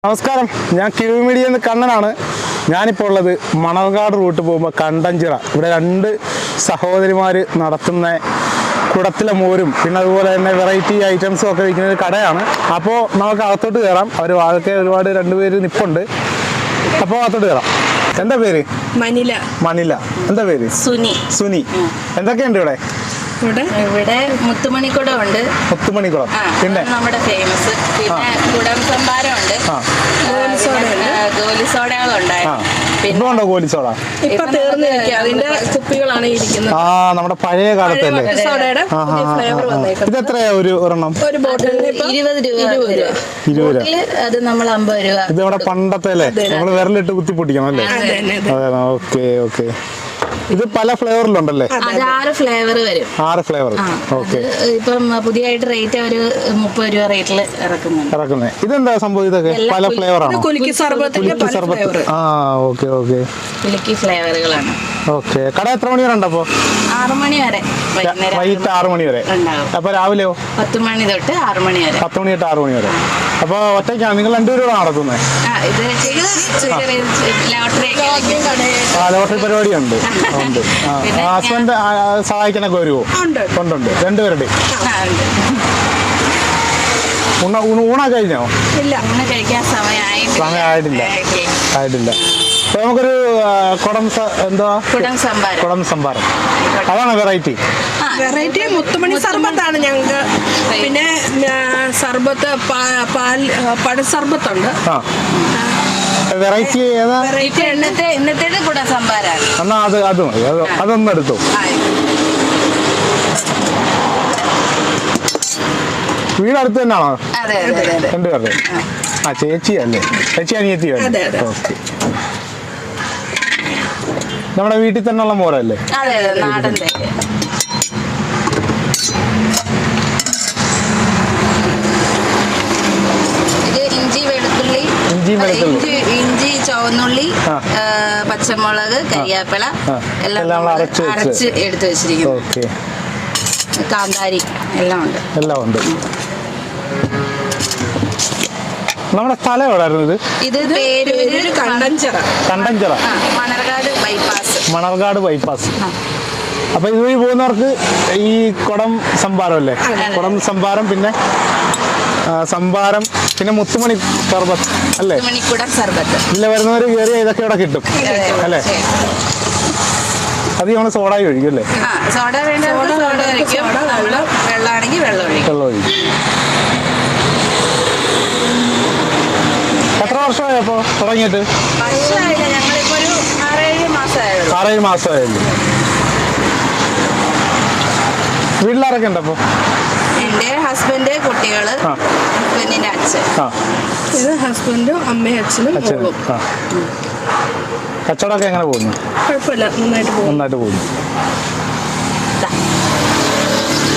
നമസ്കാരം, ഞാൻ കിഴി മീഡിയയിൽ നിന്ന് കണ്ണനാണ്. ഞാനിപ്പോൾ ഉള്ളത് മണർകാട് റൂട്ട് പോകുമ്പോൾ കണ്ടഞ്ചിറ. ഇവിടെ രണ്ട് സഹോദരിമാർ നടത്തുന്ന കുടത്തിലെ മോരും പിന്നെ അതുപോലെ തന്നെ വെറൈറ്റി ഐറ്റംസും ഒക്കെ വിൽക്കുന്ന ഒരു കടയാണ്. അപ്പോൾ നമുക്ക് അകത്തോട്ട് കയറാം. അവർ ആകെ ഒരുപാട് രണ്ടുപേര് നിപ്പുണ്ട്. അപ്പോൾ അകത്തോട്ട് കയറാം. എന്താ പേര്? മനില. മനില. എന്താ പേര്? സുനി. സുനി. എന്തൊക്കെയുണ്ട് ഇവിടെ? ഇവിടെ മുത്തുമണിക്കുടം ഉണ്ട്. മുത്തുമണിക്കുടം പിന്നെ നമ്മുടെ ഫേമസ്. പിന്നെ കുടം സംഭാരം ഉണ്ട്. ഗോലി സോഡകളുണ്ടായിരുന്നു. ഇപ്പൊ ഗോലിസോഡ ഇപ്പൊ തീർന്നിരിക്കുക. അതിന്റെ കുപ്പികളാണ് ഇരിക്കുന്നത്. നമ്മുടെ പഴയ കാലത്തല്ലേ? ഇത് എത്രയാ ഒരു ഒരെണ്ണം? ഒരു ബോട്ടിലിന് 20 രൂപ. അത് നമ്മൾ 50 രൂപ. ഇത് നമ്മുടെ പണ്ടത്തെ അല്ലേ? നമ്മള് വിരലിട്ട് കുത്തി പൊട്ടിക്കണം അല്ലേ? അതെ. Okay okay. ഇത് പല ഫ്ലേവറിലുണ്ടല്ലേ? അത് 6 ഫ്ലേവർ വരും. 6 ഫ്ലേവർ. ഓക്കെ. ഇപ്പം പുതിയതായിട്ട് റേറ്റ് ഒരു 30 രൂപ റേറ്റിൽ ഇറക്കുന്നത്. ഇതെന്താ സംഭവം? ഇതൊക്കെ പല ഫ്ലേവർ ആണോ? കുലുക്കി സർബത്ത്. Okay okay. കുലുക്കി ഫ്ലേവറുകളാണ്. ഓക്കെ. കട എത്ര മണി വരെ ഉണ്ടപ്പോ? 6 മണി വരെ. വൈകിട്ട് 6 മണി വരെ ഉണ്ടാവും. അപ്പൊ രാവിലെയോ? 10 മണി തൊട്ട് 6 മണി വരെ. 10 മണി തൊട്ട് 6 മണി വരെ. അപ്പൊ ഒറ്റയ്ക്കാണ് നിങ്ങൾ രണ്ടുപേരും നടത്തുന്നത്? ലോട്ടറി പരിപാടിയുണ്ട്. ഹസ്ബൻഡ് സഹായിക്കാനൊക്കെ വരുമോ? ഉണ്ട്. രണ്ടുപേരുടെ ഊണ കഴിഞ്ഞോ? കഴിക്കാൻ സമയമായിട്ടില്ല. അപ്പൊ നമുക്കൊരു കുടം സംഭാരം. അതാണ് വെറൈറ്റി. മുത്തുമണി സർബത്താണ് ഞങ്ങൾക്ക്. പിന്നെ സർബത്ത് പഴ സർബത്തുണ്ട്. വെറൈറ്റി ഏതാ? ഇന്നത്തേത് കുടം സംഭാരാണ്. എന്നാ അത് മതി. അതൊന്നും എടുത്തു. വീട് അടുത്ത് തന്നെയാണോ രണ്ടുപേരുടെ? ചേച്ചി അല്ലേ? ചേച്ചി അനിയത്തിയോ? ഓക്കെ. നമ്മുടെ വീട്ടിൽ തന്നെയുള്ള മോരല്ലേ? ഇഞ്ചി, ചുവന്നുള്ളി, പച്ചമുളക്, കരിയാപ്പില എല്ലാം അരച്ച് എടുത്തു വെച്ചിരിക്കുന്നു. കാന്താരി എല്ലാം ഉണ്ട്. നമ്മുടെ സ്ഥലം എവിടെയായിരുന്നു? ഇത് പേര് കണ്ടഞ്ചിറ. മണർകാട് ബൈപ്പാസ്. അപ്പൊ ഇതുവഴി പോകുന്നവർക്ക് ഈ കുടം സംഭാരം അല്ലേ? കുടം സംഭാരം പിന്നെ സംഭാരം പിന്നെ മുത്തുമണി സർബത്ത് അല്ലേ? ഇതിലെ വരുന്നവർ കയറിയ ഇതൊക്കെ ഇവിടെ കിട്ടും അല്ലേ? അത് നമ്മള് സോഡായി ഒഴിക്കും അല്ലേ? വെള്ളം ഒഴിക്കും. എത്ര വർഷമായി അപ്പൊ തുടങ്ങിയിട്ട്? 6-7 മാസമായല്ലോ. വീട്ടിലാരൊക്കെ ഉണ്ട് അപ്പൊ? എന്റെ ഹസ്ബൻഡ്, കുട്ടികള്, ഹസ്ബൻഡിന്റെ അച്ഛൻ. ഇത് ഹസ്ബൻഡും അമ്മയും അച്ഛനും. കച്ചവടമൊക്കെ എങ്ങനെ പോകുന്നു? കുഴപ്പമില്ല, നന്നായിട്ട് പോകുന്നു.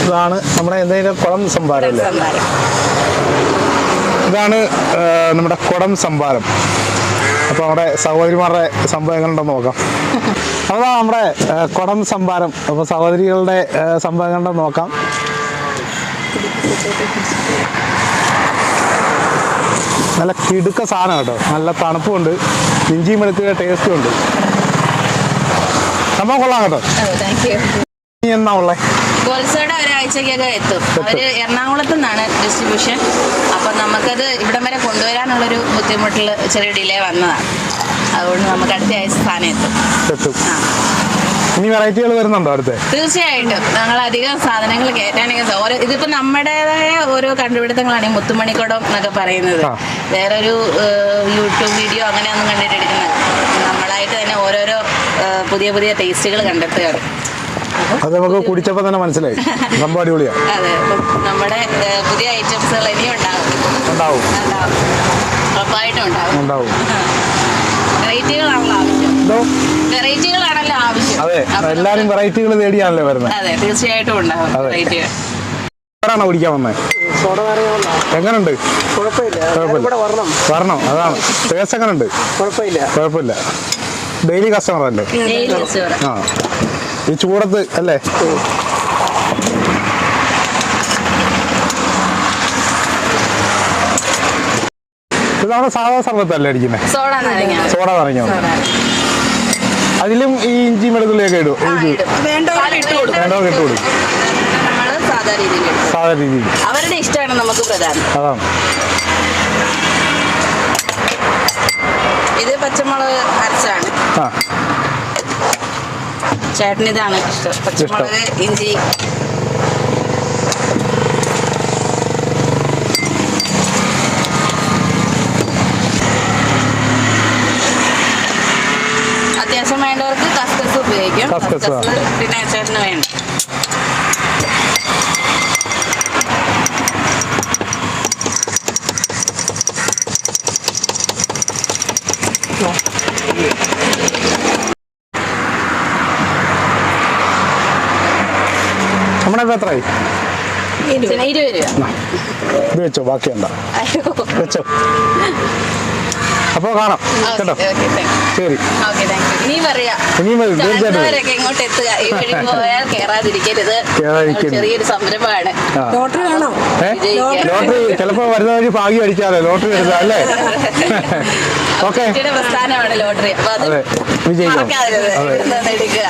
ഇതാണ് നമ്മുടെ എന്തെങ്കിലും കുടം സംഭാരം അല്ലേ? ഇതാണ് നമ്മുടെ കുടം സംഭാരം. അപ്പൊ നമ്മുടെ സഹോദരിമാരുടെ സംഭവങ്ങളുണ്ടെന്ന് നോക്കാം. അതാ നമ്മുടെ കുടം സംഭാരം. അപ്പൊ സഹോദരികളുടെ സംഭവങ്ങളുണ്ടെന്ന് നോക്കാം. നല്ല കിടുക്ക സാധനം കേട്ടോ. നല്ല തണുപ്പുണ്ട്, ഇഞ്ചിയും വെളുത്തുള്ള ടേസ്റ്റും ഉണ്ട്. സംഭവം കൊള്ളാം കേട്ടോ. എന്നാ ഉള്ളേ? ഗോൾസോടെ ഒരാഴ്ചക്കൊക്കെ എത്തും. അവര് എറണാകുളത്ത് നിന്നാണ് ഡിസ്ട്രിബ്യൂഷൻ. അപ്പൊ നമുക്കത് ഇവിടം വരെ കൊണ്ടുവരാനുള്ളൊരു ബുദ്ധിമുട്ടിൽ ചെറിയ ഡിലേ വന്നതാണ്. അതുകൊണ്ട് നമുക്ക് അടുത്ത ആഴ്ച സാധനം എത്തും. ഇനി വെറൈറ്റികൾ വരുന്നുണ്ടോ അടുത്ത്? തീർച്ചയായിട്ടും. ഞങ്ങൾ അധികം സാധനങ്ങൾ കയറ്റാണെങ്കിൽ ഇതിപ്പോ നമ്മുടേതായ ഓരോ കണ്ടുപിടുത്തങ്ങളാണ് ഈ മുത്തുമണിക്കുടം എന്നൊക്കെ പറയുന്നത്. വേറൊരു യൂട്യൂബ് വീഡിയോ അങ്ങനെയൊന്നും കണ്ടിട്ടെടുക്കുന്നത്. നമ്മളായിട്ട് തന്നെ ഓരോരോ പുതിയ ടേസ്റ്റുകൾ കണ്ടെത്തുകയാണ്. അത് നമുക്ക് കുടിച്ചപ്പോ തന്നെ മനസ്സിലായി. സംഭവം അടിപൊളിയാണ്. അതെ. നമ്മുടെ പുതിയ ഐറ്റംസുകൾ ഇനിയും ഉണ്ടാവും. ഉണ്ടാവും. വെറൈറ്റികളാണല്ലോ ആവശ്യം. അതെ, എല്ലാരും വെറൈറ്റികൾ തേടിയാണല്ലോ വരുന്നത്. അതെ, തീർച്ചയായിട്ടും ഉണ്ടാവും വെറൈറ്റികൾ. ആണോ കുടിക്കാൻ വന്നത്? എങ്ങനുണ്ട്? വരണം. അതാണ് ടേസ്റ്റ്. എങ്ങനുണ്ട്? കുഴപ്പമില്ല. ഡെയിലി കസ്റ്റമർ അല്ലേ? ഈ ചൂടത്ത് അല്ലേ? ഇത് നമ്മുടെ സാധാ സർബത്തല്ലേ അടിക്കുന്നത്? സോഡ നാരങ്ങ. സോഡ നാരങ്ങ സോഡ നാരങ്ങ. അതിലും ഈ ഇഞ്ചി വെളുത്തുള്ളിയൊക്കെ ഇടും. ആ, ഇടും. വേണ്ടവർക്ക് ഇട്ട് കൊടുക്കും. വേണ്ടവർക്ക് ഇട്ട് കൊടുക്കും. നമ്മള് സാധാ രീതിയിൽ ഇടും. സാധാ രീതിയിൽ. അവരുടെ ഇഷ്ടമാണ് നമുക്ക് പ്രധാനം. അതാണ്. ഇത് പച്ചമുളക് അരച്ചാണ്. ആ, ചേട്ടന് ഇതാണ് ഇഷ്ടം. പച്ചമുളക്, ഇഞ്ചി. അത്യാവശ്യം വേണ്ടവർക്ക് കസ്കസ് ഉപയോഗിക്കും. കസ്കസ്, ആ. കസ്കസ് പിന്നെ ചേട്ടന് വേണം. നമ്മുടെ എത്രയായി? 20 രൂപ. ഇത് വെച്ചോ, ബാക്കി വേണ്ട. അയ്യോ. വെച്ചോ. അപ്പോൾ കാണാം കേട്ടോ. Okay, thank you. ശരി. Okay, thank you. ഇനിയും പറയാം. ഇനിയും വരും, തീർച്ചയായിട്ടും വരും. ചാടുന്നവരൊക്കെ ഇങ്ങോട്ട് എത്തുക. ഈ വഴി പോയാൽ കേറാതിരിക്കരുത്. കേറാതിരിക്കരുത്. ചെറിയൊരു സംരംഭമാണ്. ആ. ലോട്ടറി വേണോ? വിജയിക്കാൻ. ലോട്ടറി ചിലപ്പോൾ വരുന്ന വഴി ഭാഗ്യം അടിച്ചാലോ ലോട്ടറി എടുത്താൽ അല്ലേ? ഓക്കെ. അമ്മച്ചിയുടെ പ്രസ്ഥാനമാണ് ലോട്ടറി. അപ്പൊ അത് അതെ, വിജയിക്കണം. മറക്കാതെ അതെ. ഇവിടുന്ന് എടുക്കുക.